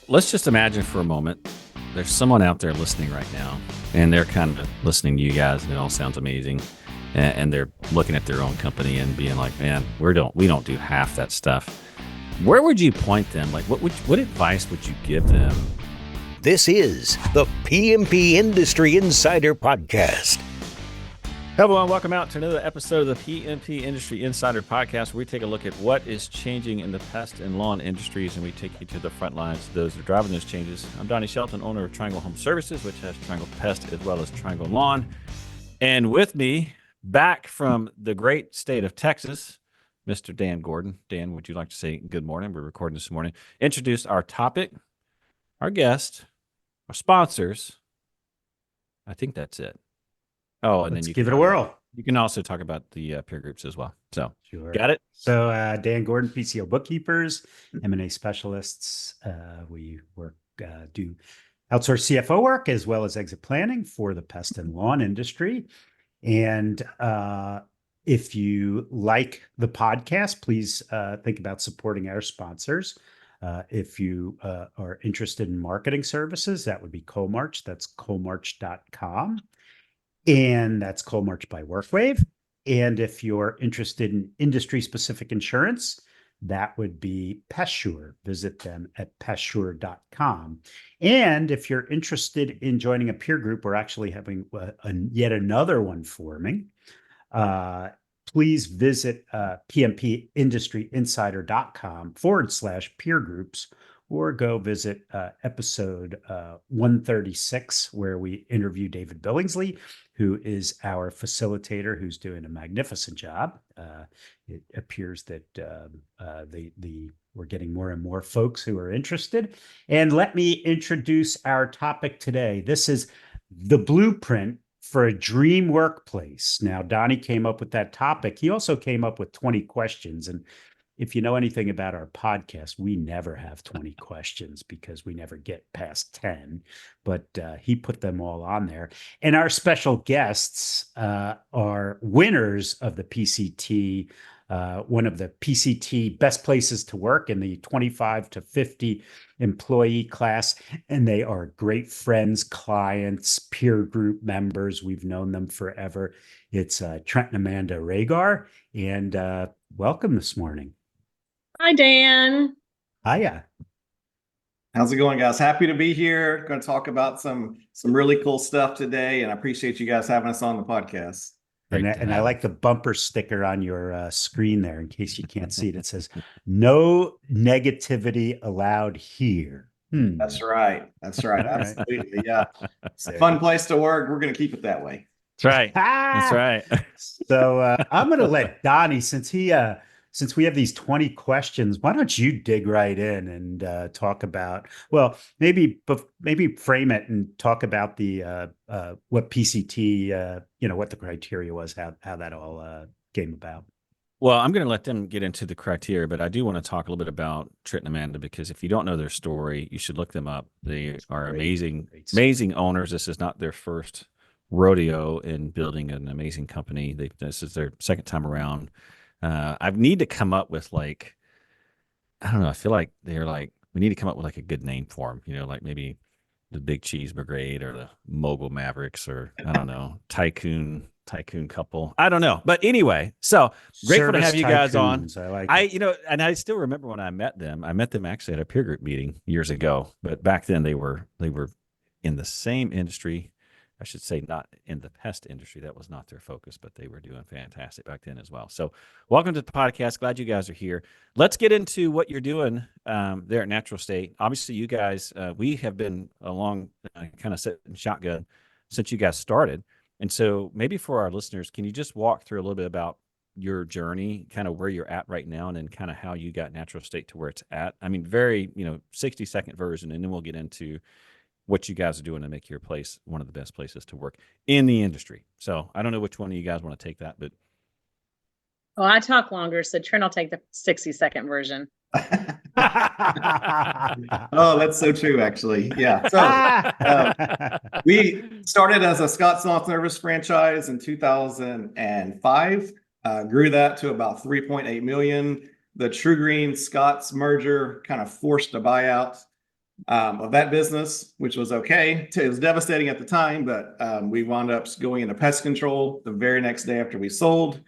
let's just imagine for a moment there's someone out there listening right now, and they're kind of listening to you guys, and it all sounds amazing, and they're looking at their own company and being like, "Man, we don't do half that stuff." Where would you point them? Like, what advice would you give them? This is the PMP Industry Insider Podcast. Hello, and welcome out to another episode of the PMP Industry Insider Podcast, where we take a look at what is changing in the pest and lawn industries, and we take you to the front lines, those who are driving those changes. I'm Donnie Shelton, owner of Triangle Home Services, which has Triangle Pest as well as Triangle Lawn. And with me, back from the great state of Texas, Mr. Dan Gordon. Dan, would you like to say good morning? We're recording this morning. Introduce our topic, our guest, our sponsors. I think that's it. Oh, and Let's then you give it a whirl. You can also talk about the peer groups as well. So, Sure. Got it? So, Dan Gordon, PCO Bookkeepers, M&A specialists. We do outsource CFO work as well as exit planning for the pest and lawn industry. And if you like the podcast, please think about supporting our sponsors. If you are interested in marketing services, that would be Coalmarch. That's coalmarch.com. And that's Coalmarch by WorkWave. And if you're interested in industry-specific insurance, that would be PestSure. Visit them at pestsure.com. And if you're interested in joining a peer group, we're actually having yet another one forming. Please visit pmpindustryinsider.com/peer groups, or go visit episode 136, where we interview David Billingsley, who is our facilitator, who's doing a magnificent job. It appears that we're getting more and more folks who are interested. And let me introduce our topic today. This is the blueprint for a dream workplace. Now, Donnie came up with that topic. He also came up with 20 questions. And if you know anything about our podcast, we never have 20 questions because we never get past 10, but he put them all on there. And our special guests are winners of the PCT, one of the PCT best places to work in the 25 to 50 employee class. And they are great friends, clients, peer group members. We've known them forever. It's Trent and Amanda Ragar. And welcome this morning. Hi, Dan. Hiya. How's it going, guys? Happy to be here. Going to talk about some really cool stuff today, and I appreciate you guys having us on the podcast. And I like the bumper sticker on your screen there, in case you can't see it. It says, "No negativity allowed here." That's right. Absolutely. Yeah. It's a fun place to work. We're going to keep it that way. That's right. That's right. So I'm going to let Donnie, since we have these 20 questions, why don't you dig right in and talk about, well, maybe frame it and talk about the what PCT, what the criteria was, how that all came about. Well, I'm going to let them get into the criteria, but I do want to talk a little bit about Trent and Amanda, because if you don't know their story, you should look them up. They are amazing owners. This is not their first rodeo in building an amazing company. This is their second time around. I need to come up with I don't know. I feel like we need to come up with a good name for them, like maybe the Big Cheese Brigade or the Mogul Mavericks, or I don't know, Tycoon couple. I don't know. But anyway, so grateful to have you guys on. And I still remember when I met them. I met them actually at a peer group meeting years ago, but back then they were in the same industry. I should say not in the pest industry. That was not their focus, but they were doing fantastic back then as well. So welcome to the podcast. Glad you guys are here. Let's get into what you're doing there at Natural State. Obviously, you guys, we have been along kind of sitting shotgun since you guys started. And so maybe for our listeners, can you just walk through a little bit about your journey, kind of where you're at right now, and then kind of how you got Natural State to where it's at? I mean, very, 60-second version, and then we'll get into what you guys are doing to make your place one of the best places to work in the industry. So I don't know which one of you guys want to take that, but. Oh, I talk longer, so Trent will take the 60-second version. Oh, that's so true, actually. Yeah. So we started as a Scott's Lawn Service franchise in 2005, grew that to about 3.8 million. The True Green Scott's merger kind of forced a buyout. of that business, which was okay. It was devastating at the time, but we wound up going into pest control the very next day after we sold.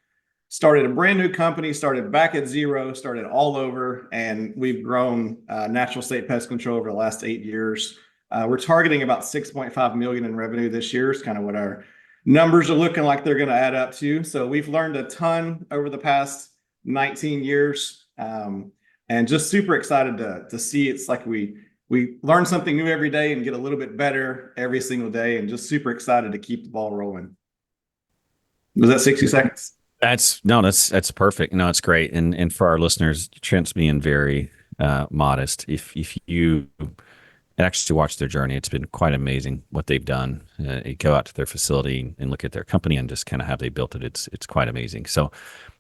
Started a brand new company, started back at zero, started all over, and we've grown Natural State Pest Control over the last 8 years. We're targeting about 6.5 million in revenue this year. Is kind of what our numbers are looking like they're going to add up to. So we've learned a ton over the past 19 years, and just super excited to see. It's like we learn something new every day and get a little bit better every single day, and just super excited to keep the ball rolling. Was that 60 seconds? That's perfect. No, it's great. And for our listeners, Trent's being very modest. If you actually watch their journey, it's been quite amazing what they've done. You go out to their facility and look at their company and just kind of how they built it. It's quite amazing. So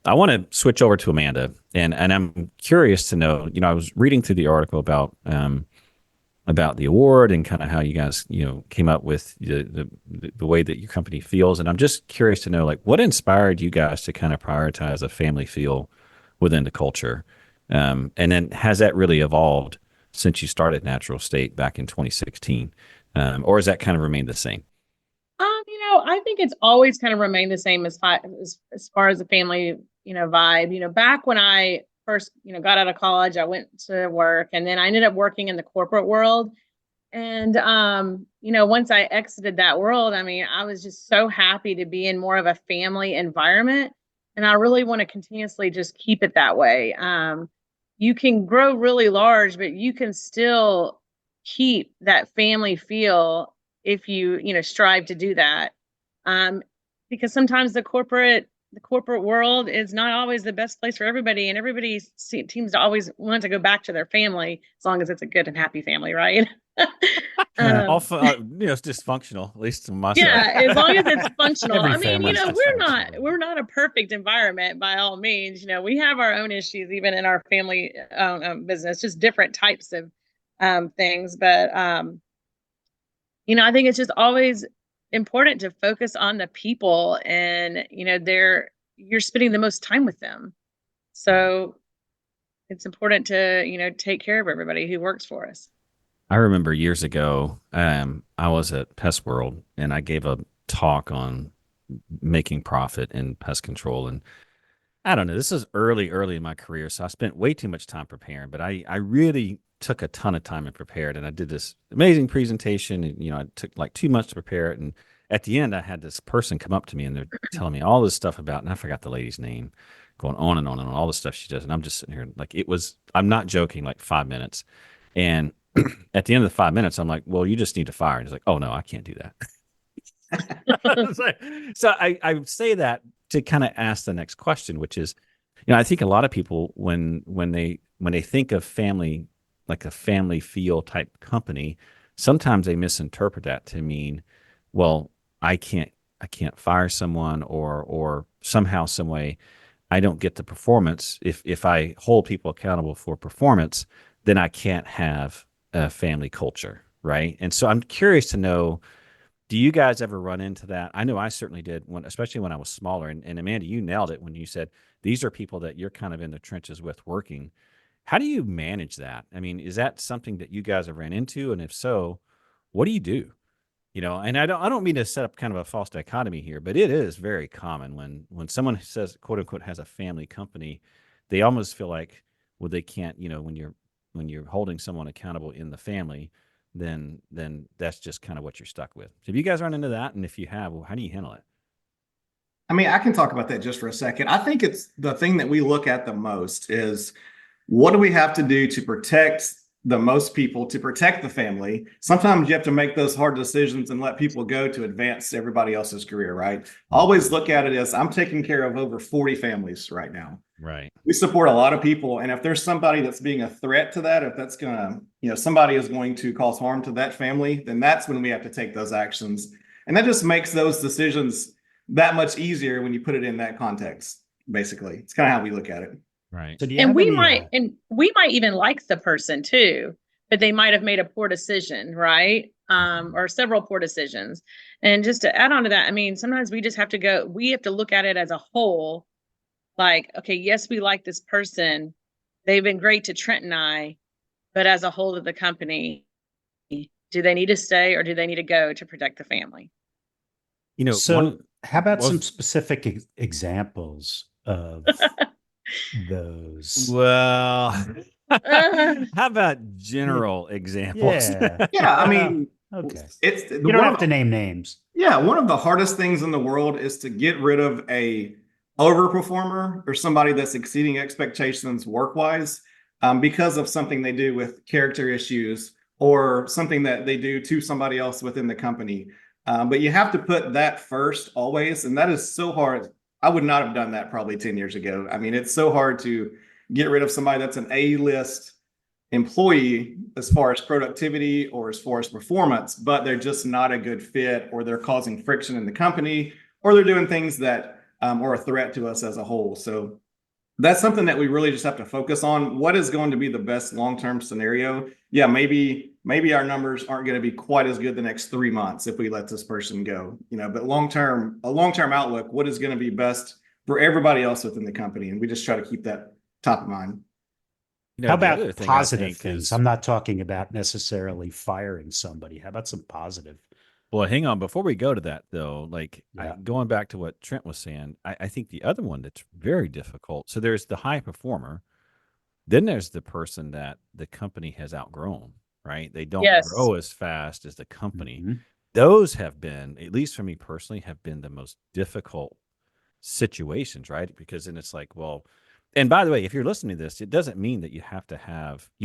I want to switch over to Amanda, and I'm curious to know, I was reading through the article about the award and kind of how you guys, came up with the way that your company feels. And I'm just curious to know, like, what inspired you guys to kind of prioritize a family feel within the culture? And then has that really evolved since you started Natural State back in 2016? Or has that kind of remained the same? I think it's always kind of remained the same as far as the family, vibe. Back when I first, got out of college, I went to work, and then I ended up working in the corporate world. And, once I exited that world, I was just so happy to be in more of a family environment. And I really want to continuously just keep it that way. You can grow really large, but you can still keep that family feel if you, strive to do that. Because sometimes the corporate world is not always the best place for everybody, and everybody seems to always want to go back to their family as long as it's a good and happy family, right? Often, it's dysfunctional, at least to myself. Yeah, as long as it's functional. Every family's we're not a perfect environment by all means. We have our own issues even in our family business, just different types of things. But I think it's just always important to focus on the people, and you're spending the most time with them. So it's important to take care of everybody who works for us. I remember years ago, I was at Pest World and I gave a talk on making profit in pest control. And I don't know, this is early in my career, so I spent way too much time preparing, but I really took a ton of time and prepared. And I did this amazing presentation, and I took like 2 months to prepare it. And at the end, I had this person come up to me and they're telling me all this stuff about, and I forgot the lady's name, going on and on and on, all the stuff she does. And I'm just sitting here like, I'm not joking, like 5 minutes. And at the end of the 5 minutes, I'm like, well, you just need to fire. And he's like, oh no, I can't do that. So I say that to kind of ask the next question, which is, I think a lot of people, when they think of family, like a family feel type company, sometimes they misinterpret that to mean, well, I can't fire someone, or somehow, some way, I don't get the performance. If I hold people accountable for performance, then I can't have a family culture, right? And so I'm curious to know, do you guys ever run into that? I know I certainly did, especially when I was smaller. And Amanda, you nailed it when you said these are people that you're kind of in the trenches with working. How do you manage that? Is that something that you guys have ran into? And if so, what do you do? And I don't mean to set up kind of a false dichotomy here, but it is very common when someone says, quote unquote, has a family company, they almost feel like, well, they can't, when you're holding someone accountable in the family, then that's just kind of what you're stuck with. So have you guys run into that? And if you have, well, how do you handle it? I can talk about that just for a second. I think it's the thing that we look at the most is, what do we have to do to protect the most people, to protect the family? Sometimes you have to make those hard decisions and let people go to advance everybody else's career, right? Always look at it as, I'm taking care of over 40 families right now. Right. We support a lot of people. And if there's somebody that's being a threat to that, if that's going to, somebody is going to cause harm to that family, then that's when we have to take those actions. And that just makes those decisions that much easier when you put it in that context, basically. It's kind of how we look at it. Right. So we might even like the person too, but they might have made a poor decision, right? Or several poor decisions. And just to add on to that, sometimes we just have to look at it as a whole. Like, okay, yes, we like this person. They've been great to Trent and I, but as a whole of the company, Do they need to stay or do they need to go to protect the family? You know, So how about well, some specific examples of those? well, Uh, how about general examples? Yeah. Yeah, I mean, Okay. it's the You don't one have of to name names. Yeah, one of the hardest things in the world is to get rid of a overperformer or somebody that's exceeding expectations work-wise, because of something they do with character issues or something that they do to somebody else within the company. But you have to put that first always, and that is so hard. I would not have done that probably 10 years ago. I mean, it's so hard to get rid of somebody that's an A-list employee as far as productivity or as far as performance, but they're just not a good fit, or they're causing friction in the company, or they're doing things that are a threat to us as a whole. So that's something that we really just have to focus on. What is going to be the best long-term scenario? Yeah, maybe our numbers aren't going to be quite as good the next 3 months if we let this person go, but a long-term outlook, what is going to be best for everybody else within the company? And we just try to keep that top of mind. How The other about thing I positive think things? is- I'm not talking about necessarily firing somebody. How about some positive? Well, hang on. Before we go to that, though, Yeah. going back to what Trent was saying, I think the other one that's very difficult. So there's the high performer. Then there's the person that the company has outgrown, right? They don't Yes. grow as fast as the company. Mhm. Those have been, at least for me personally, have been the most difficult situations, right? Because then it's like, well, and by the way, if you're listening to this, it doesn't mean that you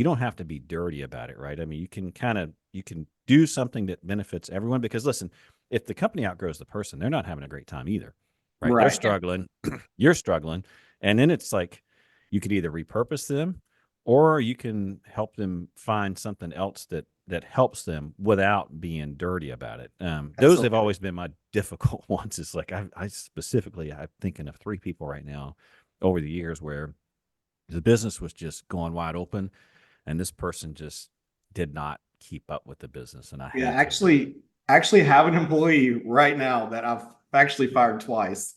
don't have to be dirty about it, right? I mean, you can do something that benefits everyone, because listen, if the company outgrows the person, they're not having a great time either, right? They're Right. struggling, you're struggling. And then it's like, you could either repurpose them, or you can help them find something else that helps them without being dirty about it. Those have okay. always been my difficult ones. It's like I'm thinking of 3 people right now over the years where the business was just going wide open, and this person just did not keep up with the business. And I Yeah, had to. actually have an employee right now that I've actually fired twice.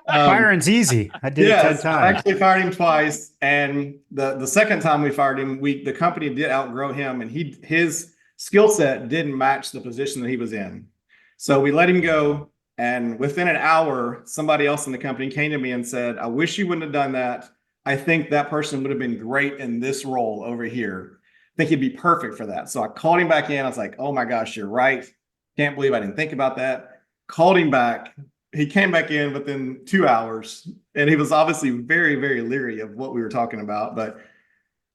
Firing's easy. I did it 10 Yes, I times. actually fired him twice, and the second time we fired him, the company did outgrow him, and his skill set didn't match the position that he was in. So we let him go, and within an hour, somebody else in the company came to me and said, "I wish you wouldn't have done that. I think that person would have been great in this role over here. I think he'd be perfect for that." So I called him back in. I was like, "Oh my gosh, you're right. Can't believe I didn't think about that." Called him back. He came back in within 2 hours, and he was obviously very, very leery of what we were talking about, but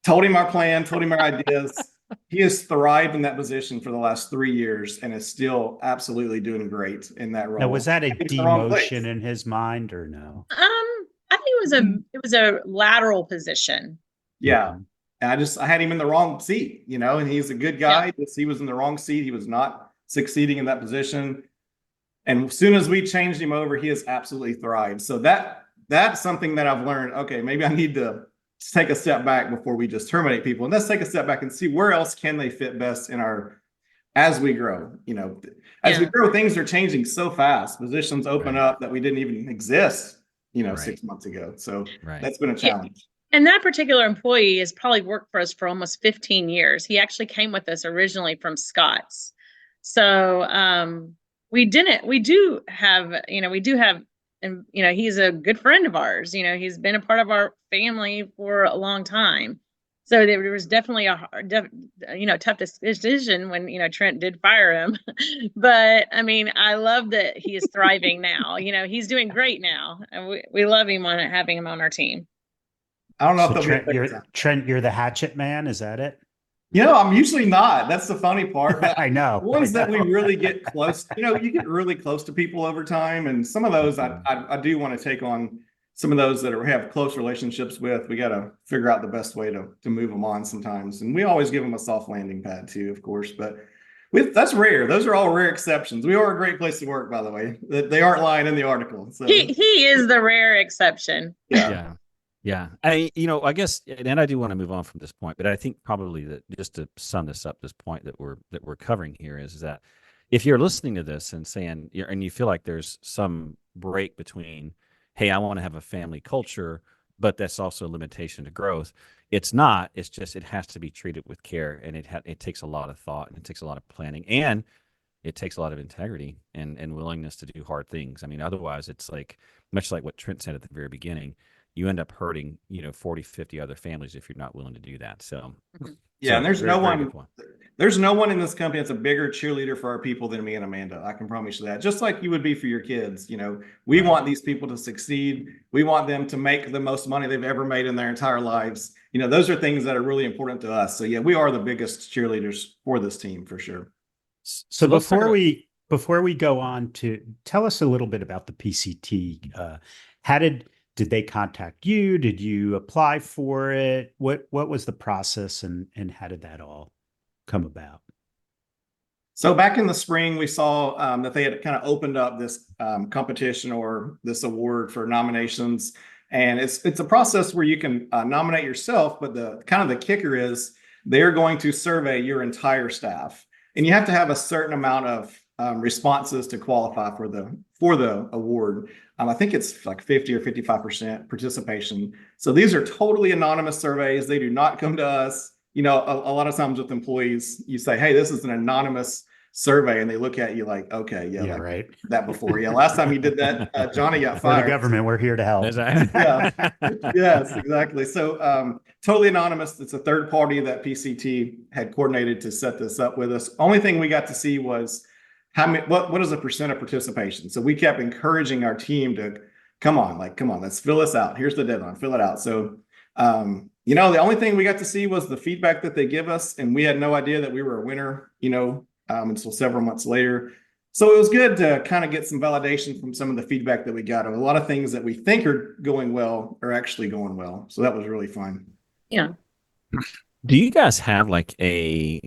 told him our plan, told him our ideas. He has thrived in that position for the last 3 years and is still absolutely doing great in that role. Now, was that a He's in the wrong place. demotion in his mind or no? I think it was a lateral position. Yeah. And I had him in the wrong seat, and he's a good guy. Just he was in the wrong seat. He was not succeeding in that position. And as soon as we changed him over, he has absolutely thrived. So that's something that I've learned. Okay, maybe I need to take a step back before we just terminate people. And let's take a step back and see where else can they fit best as we grow. As we grow, things are changing so fast. Positions open up that we didn't even exist, 6 months ago. So that's been a challenge. And that particular employee has probably worked for us for almost 15 years. He actually came with us originally from Scott's. So we do have, and he's a good friend of ours. He's been a part of our family for a long time. So there was definitely a tough decision when, Trent did fire him. But I mean, I love that he is thriving now. He's doing great now. And we love him having him on our team. I don't know So if Trent, you're the hatchet man. Is that it? I'm usually not. That's the funny part. I know. The ones that we really get close, you get really close to people over time. And some of those I do want to take on. Some of those that have close relationships with, we got to figure out the best way to move them on sometimes. And we always give them a soft landing pad too, of course, but that's rare. Those are all rare exceptions. We are a great place to work, by the way. They aren't lying in the article. So he is the rare exception. Yeah. I guess, and I do want to move on from this point, but I think probably that just to sum this up, this point that we're covering here is that if you're listening to this and saying, and you feel like there's some break between, hey, I want to have a family culture, but that's also a limitation to growth. It's not. It's just it has to be treated with care, and it takes a lot of thought, and it takes a lot of planning, and it takes a lot of integrity and willingness to do hard things. I mean, otherwise, it's like much like what Trent said at the very beginning. You end up hurting 40, 50 other families if you're not willing to do that. So yeah, and there's very, no very one. good point. There's no one in this company that's a bigger cheerleader for our people than me and Amanda. I can promise you that. Just like you would be for your kids. We want these people to succeed. We want them to make the most money they've ever made in their entire lives. Those are things that are really important to us. So yeah, we are the biggest cheerleaders for this team for sure. So let's talk before we go on, to tell us a little bit about the PCT. How did they contact you? Did you apply for it? What was the process, and how did that all come about? So back in the spring, we saw that they had kind of opened up this competition or this award for nominations. And it's a process where you can nominate yourself, but the kicker is they're going to survey your entire staff. And you have to have a certain amount of responses to qualify for the award. I think it's like 50 or 55% participation. So these are totally anonymous surveys. They do not come to us. A lot of times with employees, you say, hey, this is an anonymous survey, and they look at you like, okay, yeah, like right. that before. Yeah, last time you did that, Johnny got We're fired. the government. We're here to help. Yeah. Yes, exactly. So totally anonymous. It's a third party that PCT had coordinated to set this up with us. Only thing we got to see was what is the percent of participation. So we kept encouraging our team to come on, let's fill this out. Here's the deadline, fill it out. So the only thing we got to see was the feedback that they give us, and we had no idea that we were a winner, until several months later. So it was good to kind of get some validation from some of the feedback that we got. A lot of things that we think are going well are actually going well. So that was really fun. Yeah. Do you guys have like a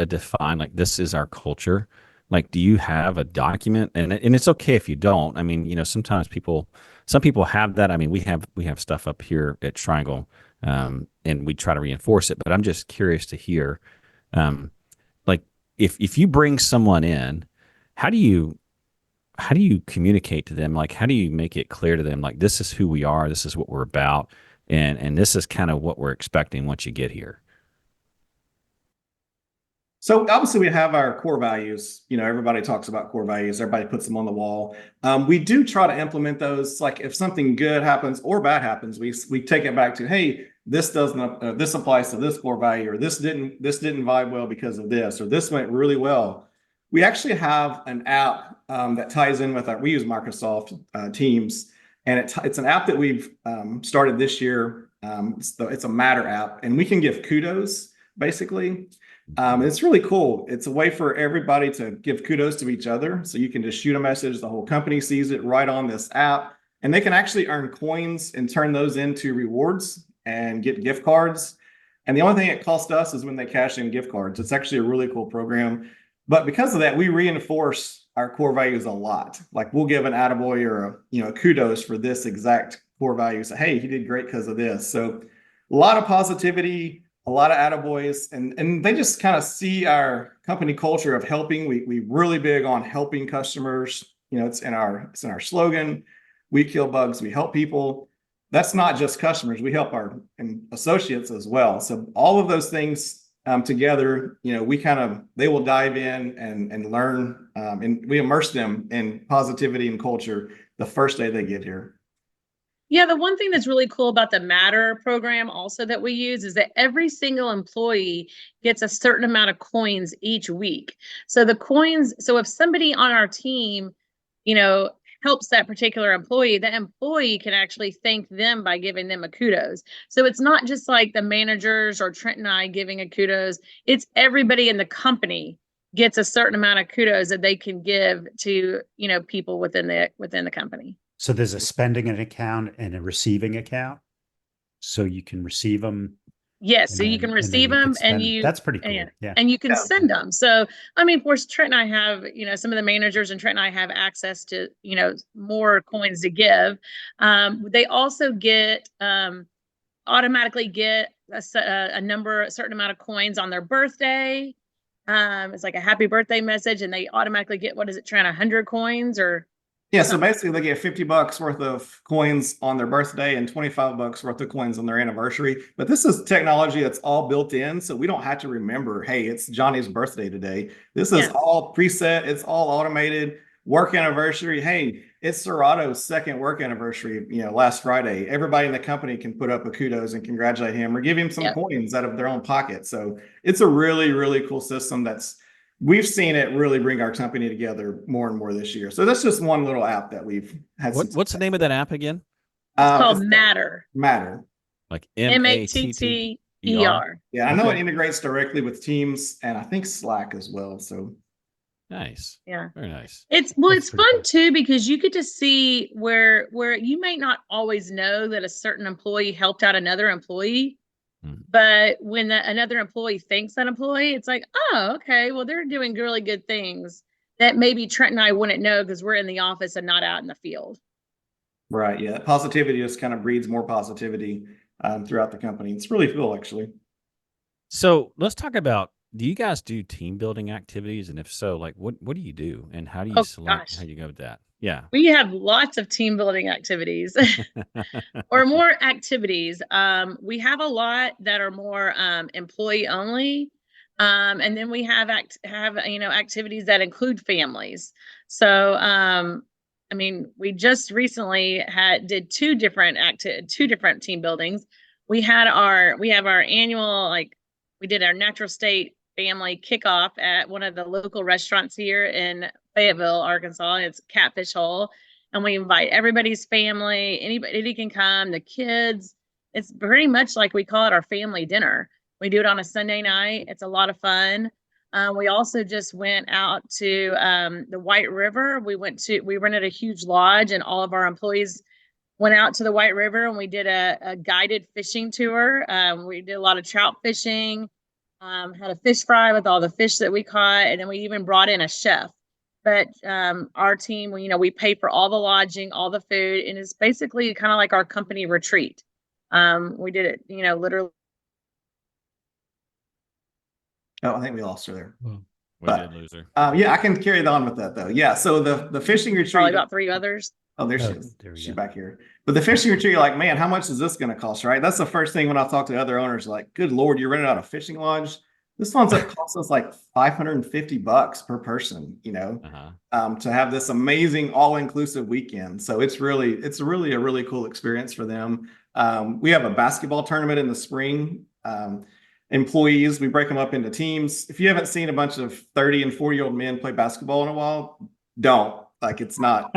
define, like, this is our culture? Like, do you have a document? And it's okay if you don't. I mean, sometimes some people have that. I mean, we have stuff up here at Triangle, and we try to reinforce it. But I'm just curious to hear, like, if you bring someone in, how do you communicate to them? Like, how do you make it clear to them, like, this is who we are, this is what we're about, and this is kind of what we're expecting once you get here? So obviously we have our core values. Everybody talks about core values. Everybody puts them on the wall. We do try to implement those. Like if something good happens or bad happens, we take it back to, hey, this doesn't, this applies to this core value, or this didn't vibe well because of this, or this went really well. We actually have an app that ties in with we use Microsoft Teams, and it's an app that we've started this year. It's a Matter app, and we can give kudos basically. It's really cool. It's a way for everybody to give kudos to each other. So you can just shoot a message. The whole company sees it right on this app, and they can actually earn coins and turn those into rewards and get gift cards. And the only thing it costs us is when they cash in gift cards. It's actually a really cool program. But because of that, we reinforce our core values a lot. Like we'll give an attaboy or a kudos for this exact core value. So, hey, he did great because of this. So a lot of positivity, a lot of attaboys, and they just kind of see our company culture of helping. We really big on helping customers. It's in our slogan. We kill bugs, we help people. That's not just customers. We help our associates as well. So all of those things together, they will dive in and learn, and we immerse them in positivity and culture the first day they get here. Yeah, the one thing that's really cool about the Matter program also that we use is that every single employee gets a certain amount of coins each week. So the coins, so if somebody on our team, helps that particular employee, the employee can actually thank them by giving them a kudos. So it's not just like the managers or Trent and I giving a kudos. It's everybody in the company gets a certain amount of kudos that they can give to, people within the company. So there's a spending an account and a receiving account. So you can receive them. Yes, so you can receive them, and that's pretty cool. Yeah. And you can send them. So, I mean, of course, Trent and I have, some of the managers and Trent and I have access to, more coins to give. They also automatically get a certain amount of coins on their birthday. It's like a happy birthday message, and they automatically get, what is it, Trent, 100 coins or Yeah, so basically they get $50 worth of coins on their birthday and $25 worth of coins on their anniversary. But this is technology that's all built in, so we don't have to remember, hey, it's Johnny's birthday today. This is Yeah. all preset, it's all automated. Work anniversary, hey, it's Serato's second work anniversary, last Friday. Everybody in the company can put up a kudos and congratulate him or give him some Yep. coins out of their own pocket. So it's a really, really cool system we've seen it really bring our company together more and more this year. So that's just one little app that we've had. What's the name of that app again? It's called it's Matter. Matter. Like Matter. Yeah, I know Okay. it integrates directly with Teams and I think Slack as well. So Nice. Yeah. Very nice. It's That's pretty fun cool. too, because you get to see where you may not always know that a certain employee helped out another employee. Mhm. But when another employee thanks that employee, it's like, oh, okay, well, they're doing really good things that maybe Trent and I wouldn't know because we're in the office and not out in the field. right, yeah, positivity just kind of breeds more positivity throughout the company. It's really cool, actually. So let's talk about, do you guys do team building activities? And if so, like what do you do and how do you Oh, select gosh. how you go with that? Yeah. We have lots of team building activities or more activities. We have a lot that are more employee only. And then we have activities that include families. So I mean, we just recently did two different team buildings. We have our annual, we did our Natural State family kickoff at one of the local restaurants here in Fayetteville, Arkansas. It's Catfish Hole. And we invite everybody's family, anybody can come, the kids. It's pretty much like we call it our family dinner. We do it on a Sunday night. It's a lot of fun. We also just went out to the White River. We rented a huge lodge and all of our employees went out to the White River and we did a guided fishing tour. We did a lot of trout fishing. Had a fish fry with all the fish that we caught, and then we even brought in a chef. But our team, we pay for all the lodging, all the food, and it's basically kind of like our company retreat. We did it, literally. Oh, I think we lost her there. We But- did lose her. Yeah, I can carry on with that though. Yeah, so the fishing Probably retreat. about 3 others. Oh, there she Oh, is. there we She's go. back here. But the fishing retreat, you're like, man, how much is this going to cost, right? That's the first thing when I talk to other owners, like, good Lord, you're renting out a fishing lodge. This one's up costs us like $550 per person, Uh-huh. to have this amazing all-inclusive weekend. So it's really a really cool experience for them. We have a basketball tournament in the spring. Employees, we break them up into teams. If you haven't seen a bunch of 30 and 40-year-old men play basketball in a while, don't. Like, it's not.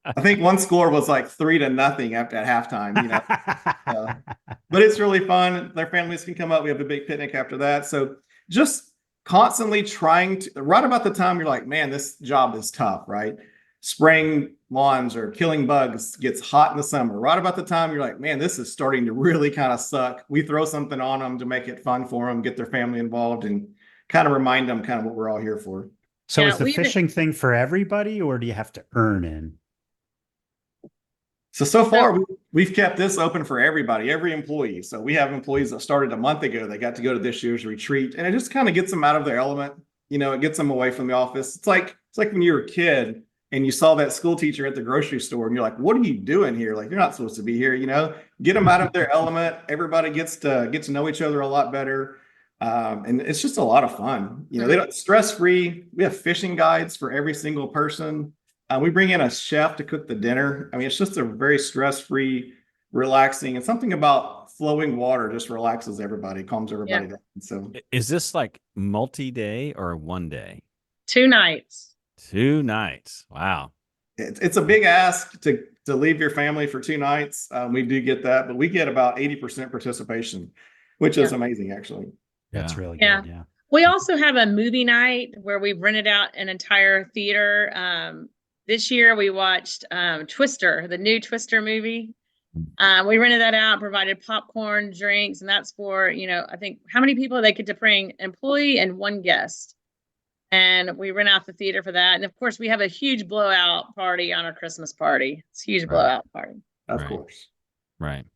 I think one score was like 3-0 at halftime, but it's really fun. Their families can come up. We have a big picnic after that. So just constantly trying to, right about the time you're like, man, this job is tough, right? Spraying lawns or killing bugs gets hot in the summer. Right about the time you're like, man, this is starting to really kind of suck. We throw something on them to make it fun for them, get their family involved, and kind of remind them kind of what we're all here for. So Yeah, is the fishing thing for everybody, or do you have to earn in? So far, we've kept this open for everybody, every employee. So we have employees that started a month ago. They got to go to this year's retreat, and it just kind of gets them out of their element. It gets them away from the office. It's like when you were a kid and you saw that school teacher at the grocery store, and you're like, "What are you doing here? Like, you're not supposed to be here." Get them out of their element. Everybody gets to know each other a lot better. And it's just a lot of fun. They don't stress-free. We have fishing guides for every single person. We bring in a chef to cook the dinner. I mean, it's just a very stress-free, relaxing, and something about flowing water just relaxes everybody, calms everybody down. So Is this like multi-day or one day? 2 nights. 2 nights. Wow. it's a big ask to leave your family for 2 nights. We do get that, but we get about 80% participation, which is amazing, actually. That's Yeah. really Yeah. good. Yeah. We also have a movie night where we've rented out an entire theater. This year we watched Twister, the new Twister movie. We rented that out, provided popcorn, drinks, and that's for, I think how many people they get to bring, employee and 1 guest. And we rent out the theater for that. And of course, we have a huge blowout party on our Christmas party. It's a huge blowout party. Of Right. course. Right.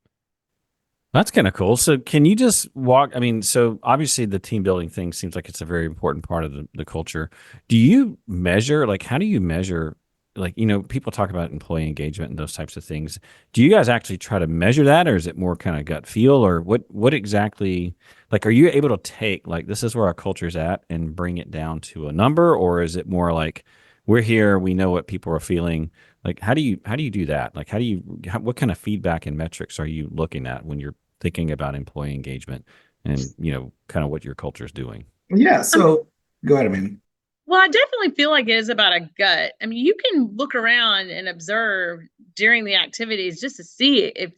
That's kind of cool. So can you just walk, so obviously the team building thing seems like it's a very important part of the culture. Do you measure, how do you measure like, people talk about employee engagement and those types of things. Do you guys actually try to measure that, or is it more kind of gut feel, or what exactly, like, are you able to take, like, this is where our culture's at and bring it down to a number, or is it more like, we're here, we know what people are feeling? Like, how do you do that? Like, what kind of feedback and metrics are you looking at when you're thinking about employee engagement and, kind of what your culture is doing? Yeah. So go ahead, Amanda. Well, I definitely feel like it is about a gut. I mean, you can look around and observe during the activities just to see if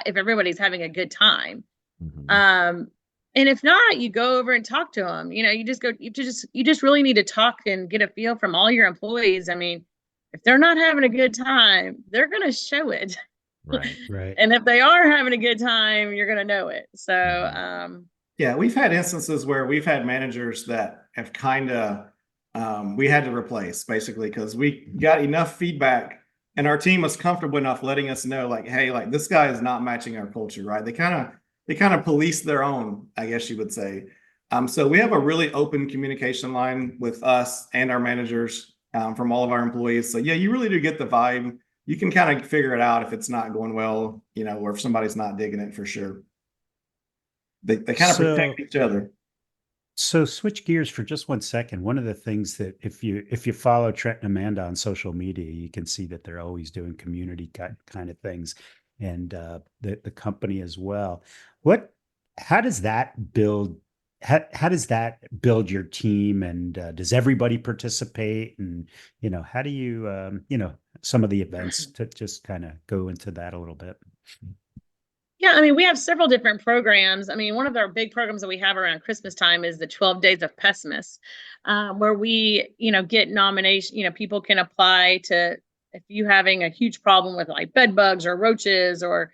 everybody's having a good time. Mm-hmm. And if not, you go over and talk to them. You just really need to talk and get a feel from all your employees. I mean, if they're not having a good time, they're going to show it. Right. And if they are having a good time, you're going to know it. So, yeah, we've had instances where we've had managers that have kind of, we had to replace basically because we got enough feedback and our team was comfortable enough letting us know, like, hey, like, this guy is not matching our culture, right? They kind of police their own, I guess you would say. So we have a really open communication line with us and our managers from all of our employees. So yeah, you really do get the vibe. You can kind of figure it out if it's not going well, or if somebody's not digging it for sure. They kind of protect each other. So switch gears for just 1 second. One of the things that if you follow Trent and Amanda on social media, you can see that they're always doing community kind of things, and the company as well. How does that build? How does that build your team? And does everybody participate? And how do you some of the events, to just kind of go into that a little bit? Yeah, I mean, we have several different programs. I mean, one of our big programs that we have around Christmas time is the 12 Days of Pessimists, where we, get nomination. People can apply to, if you're having a huge problem with like bed bugs or roaches or,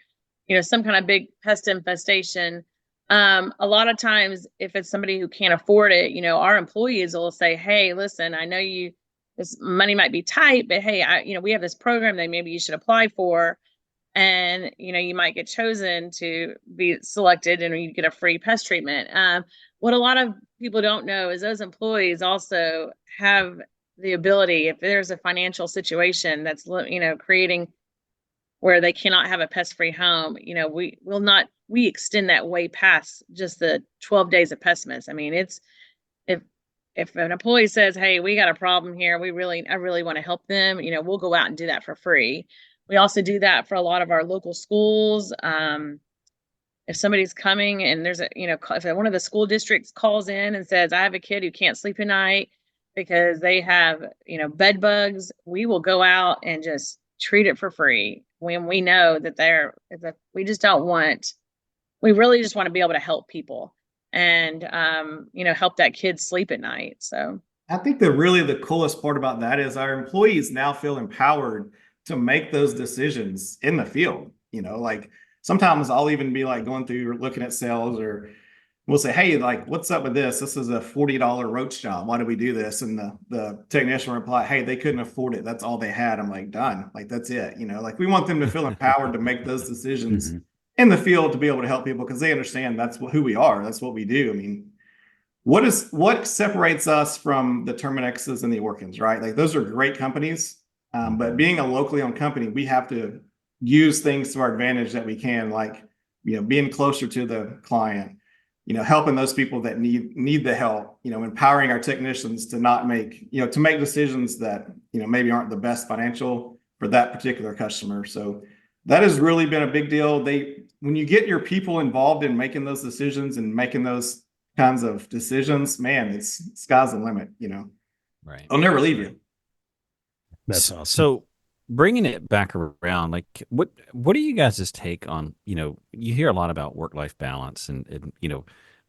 some kind of big pest infestation. A lot of times, if it's somebody who can't afford it, our employees will say, "Hey, listen, I know this money might be tight, but hey, we have this program that maybe you should apply for." And, you might get chosen to be selected and you get a free pest treatment. What a lot of people don't know is those employees also have the ability, if there's a financial situation that's, creating where they cannot have a pest-free home, we extend that way past just the 12 days of pessimists. I mean, it's, if an employee says, "Hey, we got a problem here, I really want to help them," we'll go out and do that for free. We also do that for a lot of our local schools. If somebody's coming and there's if one of the school districts calls in and says, "I have a kid who can't sleep at night because they have, bed bugs," we will go out and just treat it for free when we know that we really just want to be able to help people and, help that kid sleep at night. So I think the coolest part about that is our employees now feel empowered to make those decisions in the field. Like sometimes I'll even be like going through looking at sales, or we'll say, "Hey, like, what's up with this? This is a $40 roach job. Why do we do this?" And the technician will reply, "Hey, they couldn't afford it. That's all they had." I'm like, done. Like, that's it. Like, we want them to feel empowered to make those decisions in the field to be able to help people because they understand that's who we are. That's what we do. I mean, what separates us from the Terminixes and the Orkins, right? Like, those are great companies. But being a locally owned company, we have to use things to our advantage that we can, like, being closer to the client, helping those people that need the help, empowering our technicians to not make, to make decisions that, maybe aren't the best financial for that particular customer. So that has really been a big deal. When you get your people involved in making those decisions and making those kinds of decisions, man, it's sky's the limit, Right. I'll never leave you. That's awesome. So bringing it back around, like, what are you guys' take on, you hear a lot about work-life balance and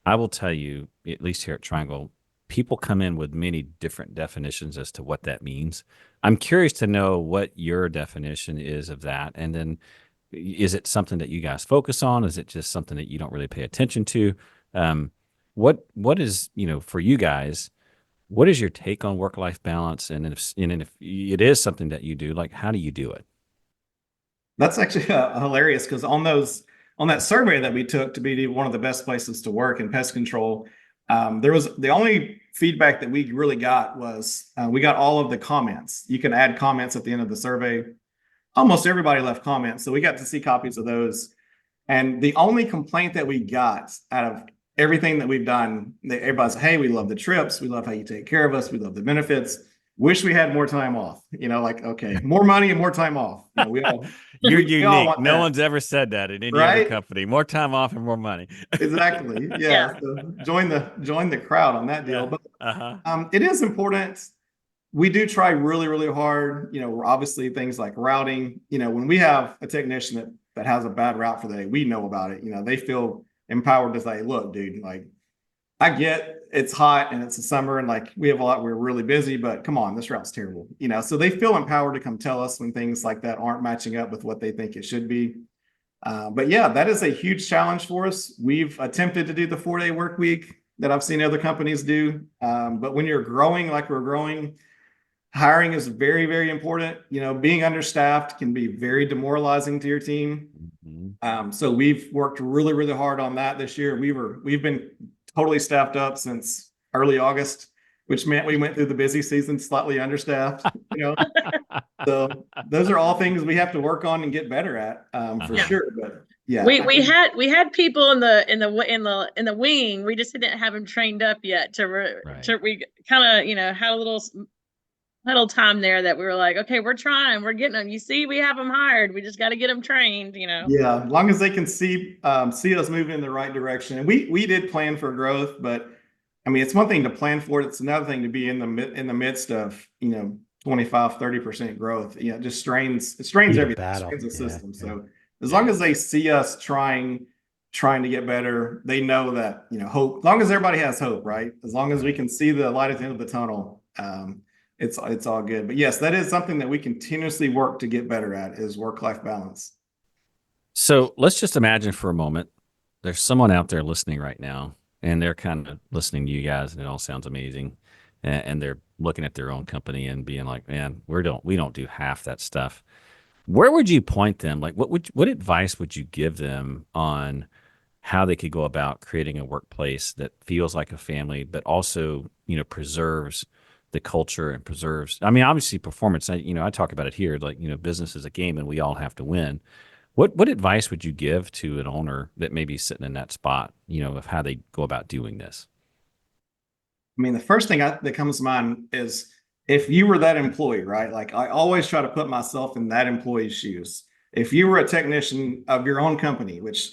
I will tell you, at least here at Triangle, people come in with many different definitions as to what that means. I'm curious to know what your definition is of that. And then is it something that you guys focus on? Is it just something that you don't really pay attention to? What is, for you guys, what is your take on work-life balance? And if it is something that you do, like, how do you do it? That's actually hilarious because on that survey that we took to be one of the best places to work in pest control, there was the only feedback that we really got was we got all of the comments. You can add comments at the end of the survey. Almost everybody left comments, so we got to see copies of those. And the only complaint that we got out of everything that we've done, everybody's, hey, we love the trips, we love how you take care of us, we love the benefits. Wish we had more time off. Like, okay, more money and more time off. We all, You're we all unique. want No that. one's ever said that in any other Right? company. More time off and more money. Exactly. Yeah. Yeah. So join the crowd on that deal. Yeah. But it is important. We do try really, really hard. Obviously things like routing. When we have a technician that has a bad route for the day, we know about it. They feel empowered to say, look, dude, like, I get it's hot and it's the summer and like we're really busy, but come on, this route's terrible. So they feel empowered to come tell us when things like that aren't matching up with what they think it should be. But yeah, that is a huge challenge for us. We've attempted to do the 4-day work week that I've seen other companies do. But when you're growing like we're growing, hiring is very, very important. Being understaffed can be very demoralizing to your team. Mm-hmm. So we've worked really, really hard on that this year. We've been totally staffed up since early August, which meant we went through the busy season slightly understaffed. So those are all things we have to work on and get better at, for sure. But yeah, we had people in the wing. We just didn't have them trained up yet. We kind of had a little time there that we were like, okay, we're trying, we're getting them. You see, we have them hired. We just got to get them trained. Yeah, as long as they can see us moving in the right direction. And we did plan for growth, but I mean, it's one thing to plan for it. It's another thing to be in the midst of 25-30% growth. It just strains everything, strains the system. So as long as they see us trying to get better, they know that hope. As long as everybody has hope, right? As long as we can see the light at the end of the tunnel, it's all good. But yes, that is something that we continuously work to get better at, is work-life balance. So let's just imagine for a moment, there's someone out there listening right now, and they're kind of listening to you guys, and it all sounds amazing, and they're looking at their own company and being like, man, we don't do half that stuff. Where would you point them? Like, what advice would you give them on how they could go about creating a workplace that feels like a family, but also preserves the culture and preserves, I mean, obviously performance, I talk about it here, like, business is a game and we all have to win. What advice would you give to an owner that may be sitting in that spot, of how they go about doing this? I mean, the first thing that comes to mind is if you were that employee, right? Like, I always try to put myself in that employee's shoes. If you were a technician of your own company, which,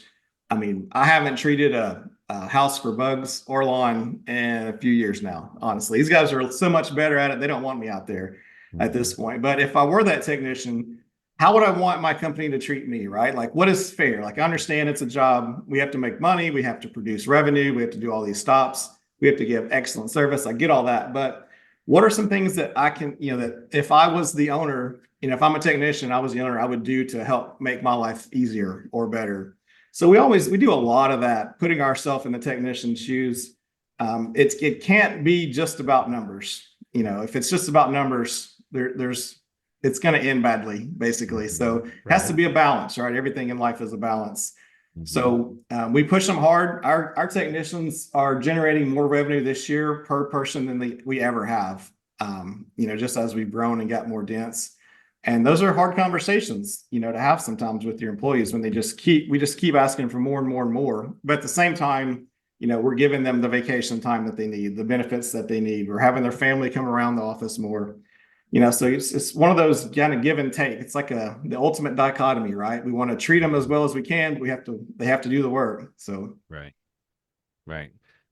I mean, I haven't treated a house for bugs or lawn in a few years now, honestly. These guys are so much better at it. They don't want me out there at this point. But if I were that technician, how would I want my company to treat me, right? Like, what is fair? Like, I understand it's a job. We have to make money. We have to produce revenue. We have to do all these stops. We have to give excellent service. I get all that. But what are some things that I can, that if I was the owner, if I'm a technician, I was the owner, I would do to help make my life easier or better? So we do a lot of that, putting ourselves in the technician's shoes. It can't be just about numbers. If it's just about numbers, it's going to end badly, basically. So it has to be a balance, right? Everything in life is a balance. Mm-hmm. So we push them hard. Our technicians are generating more revenue this year per person than we ever have. Just as we've grown and got more dense. And those are hard conversations, to have sometimes with your employees when we just keep asking for more and more and more. But at the same time, we're giving them the vacation time that they need, the benefits that they need. We're having their family come around the office more, so it's one of those kind of give and take. It's like the ultimate dichotomy, right? We want to treat them as well as we can, but they have to do the work. So. Right.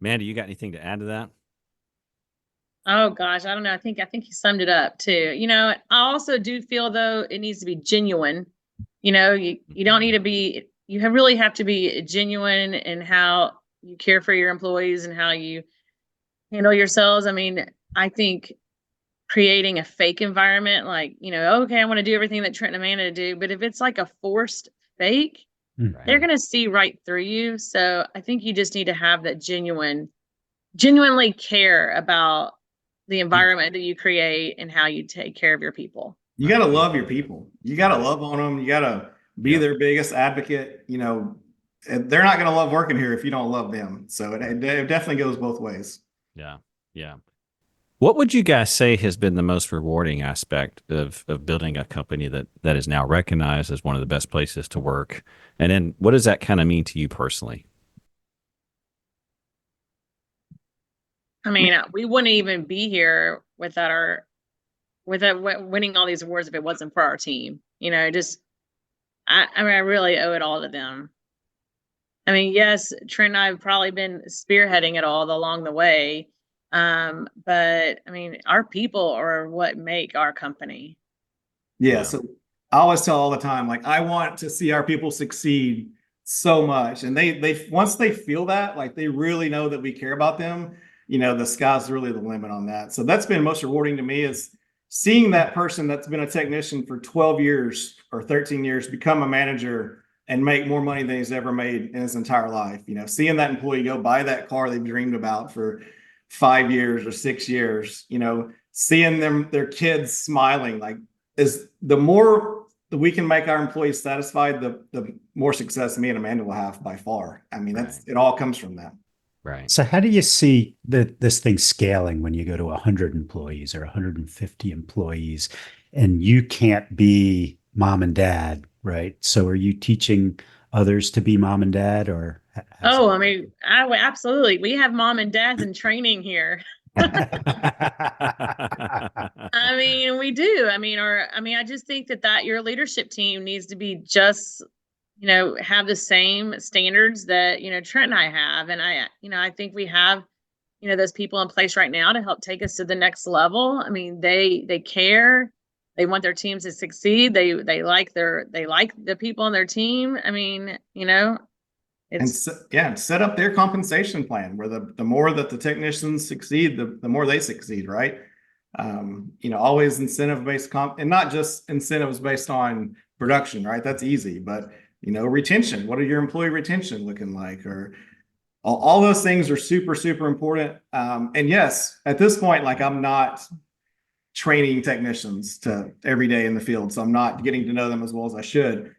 Amanda, you got anything to add to that? Oh gosh, I don't know. I think you summed it up too. I also do feel though it needs to be genuine. You don't need to be. You really have to be genuine in how you care for your employees and how you handle yourselves. I mean, I think creating a fake environment, like okay, I want to do everything that Trent and Amanda do, but if it's like a forced fake, they're gonna see right through you. So I think you just need to have that genuinely care about the environment that you create and how you take care of your people. You got to love your people. You got to love on them. You got to be their biggest advocate. They're not going to love working here if you don't love them. So it definitely goes both ways. Yeah. Yeah. What would you guys say has been the most rewarding aspect of building a company that is now recognized as one of the best places to work? And then what does that kind of mean to you personally? I mean, we wouldn't even be here without winning all these awards if it wasn't for our team. I mean, I really owe it all to them. I mean, yes, Trent and I have probably been spearheading it all along the way. But I mean, our people are what make our company. Yeah. So I always tell all the time, like, I want to see our people succeed so much. And they once they feel that, like they really know that we care about them, the sky's really the limit on that. So that's been most rewarding to me, is seeing that person that's been a technician for 12 years or 13 years become a manager and make more money than he's ever made in his entire life. Seeing that employee go buy that car they've dreamed about for 5 years or 6 years, seeing their kids smiling, like, is the more that we can make our employees satisfied, the more success me and Amanda will have by far. I mean, it all comes from that. Right. So how do you see this thing scaling when you go to 100 employees or 150 employees and you can't be mom and dad, right? So are you teaching others to be mom and dad, or? I mean, absolutely. We have mom and dads in training here. I mean, we do. I mean, I just think that your leadership team needs to be just, have the same standards that, Trent and I have. And I think we have, those people in place right now to help take us to the next level. I mean, they care. They want their teams to succeed. They like the people on their team. I mean, and set up their compensation plan where the more that the technicians succeed, the more they succeed, right? Always incentive-based comp, and not just incentives based on production, right? That's easy, but retention. What are your employee retention looking like? Or all those things are super, super important. And yes, at this point, like, I'm not training technicians to every day in the field, so I'm not getting to know them as well as I should.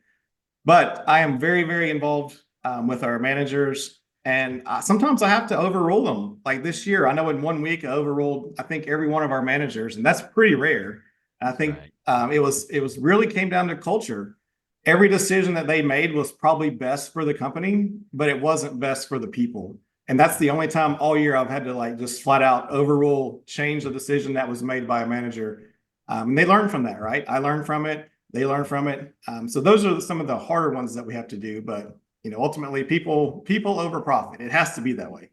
But I am very, very involved with our managers, and sometimes I have to overrule them. Like this year, I know in 1 week I overruled, I think, every one of our managers, and that's pretty rare. And I think it was really came down to culture. Every decision that they made was probably best for the company, but it wasn't best for the people. And that's the only time all year I've had to, like, just flat out overrule, change the decision that was made by a manager. And they learn from that, right? I learned from it. They learn from it. So those are some of the harder ones that we have to do. But, ultimately, people over profit. It has to be that way.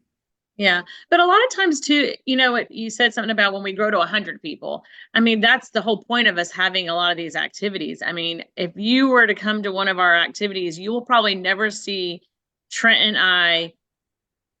Yeah. But a lot of times too, what you said something about when we grow to 100 people. I mean, that's the whole point of us having a lot of these activities. I mean, if you were to come to one of our activities, you will probably never see Trent and I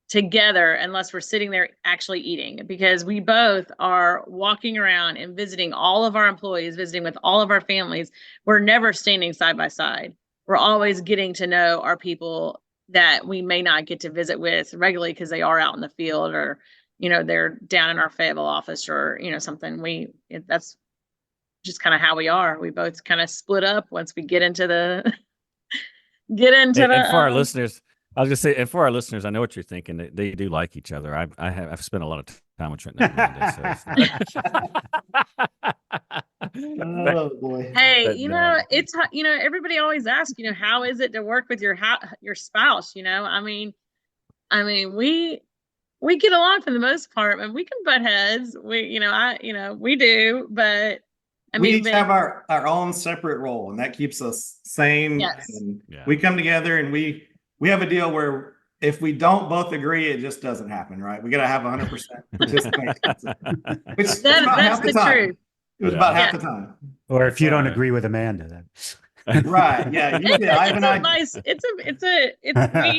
together unless we're sitting there actually eating, because we both are walking around and visiting all of our employees, visiting with all of our families. We're never standing side by side. We're always getting to know our people that we may not get to visit with regularly because they are out in the field, or, they're down in our Fayetteville office, or, something. That's just kind of how we are. We both kind of split up once we get into the, and for our listeners, I was gonna say, and for our listeners, I know what you're thinking. They do like each other. I've spent a lot of time with Trent and Amanda. Oh boy! Hey, it's everybody always asks, how is it to work with your spouse? I mean, we get along for the most part, and we can butt heads. We do, but we each have our own separate role, and that keeps us sane. Yes. And we come together, and we have a deal where if we don't both agree, it just doesn't happen, right? We got to have 100% participation. Which is about half the time. Truth. It was about half the time. Or if you don't agree with Amanda, then. Right. Yeah. Usually we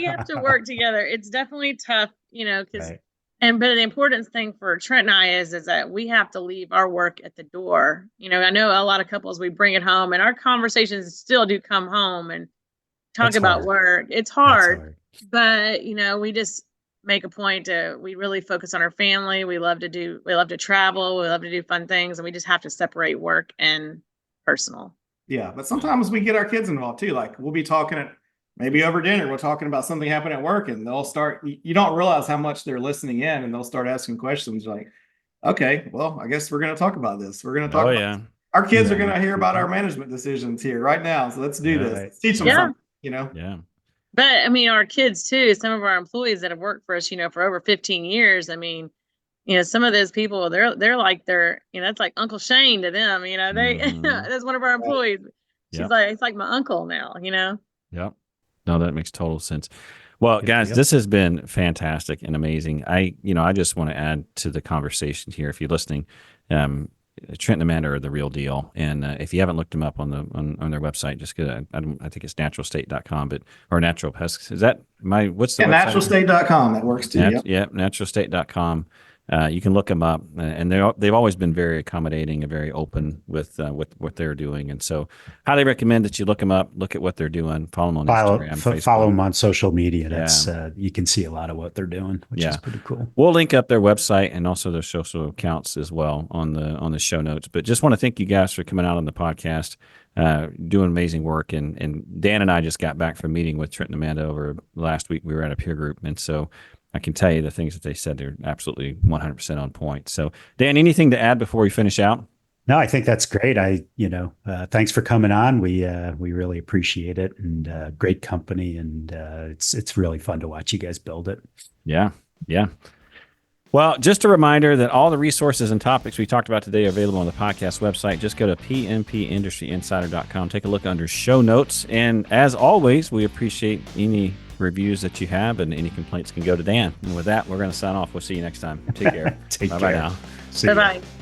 have to work together. It's definitely tough, because but the important thing for Trent and I is that we have to leave our work at the door. I know a lot of couples, we bring it home, and our conversations still do come home and talk about work. It's hard, but we just make a point we really focus on our family. We love to travel. We love to do fun things, and we just have to separate work and personal. Yeah. But sometimes we get our kids involved too. Like, we'll be talking at maybe over dinner, we're talking about something happened at work, and they'll start, you don't realize how much they're listening in, and they'll start asking questions like, okay, well, I guess we're going to talk about this. We're going to talk about our kids are going to hear about our management decisions here right now. So let's do this. Let's teach them something, Yeah. But I mean, our kids too, some of our employees that have worked for us, for over 15 years. I mean, some of those people, they're like, it's like Uncle Shane to them, that's one of our employees. She's like, it's like my uncle now, Yep. No, that makes total sense. Well, guys, this has been fantastic and amazing. I just want to add to the conversation here. If you're listening, Trent and Amanda are the real deal. And if you haven't looked them up on their website, just go to, I think it's naturalstate.com, or Natural Pest. Is that what's the website? Naturalstate.com. That works too. Naturalstate.com. You can look them up, and they've always been very accommodating and very open with what they're doing. And so highly recommend that you look them up, look at what they're doing, follow them on Instagram, Facebook. Follow them on social media. That's you can see a lot of what they're doing, which is pretty cool. We'll link up their website and also their social accounts as well on the show notes. But just want to thank you guys for coming out on the podcast, doing amazing work. And Dan and I just got back from meeting with Trent and Amanda over last week. We were at a peer group, and so I can tell you the things that they said, they're absolutely 100% on point. So, Dan, anything to add before we finish out? No, I think that's great. Thanks for coming on. We really appreciate it, and great company, and it's really fun to watch you guys build it. Yeah. Well, just a reminder that all the resources and topics we talked about today are available on the podcast website. Just go to pmpindustryinsider.com. Take a look under show notes. And as always, we appreciate any reviews that you have, and any complaints can go to Dan. And with that, we're going to sign off. We'll see you next time. Take care. Take Bye-bye care. now. Bye-bye.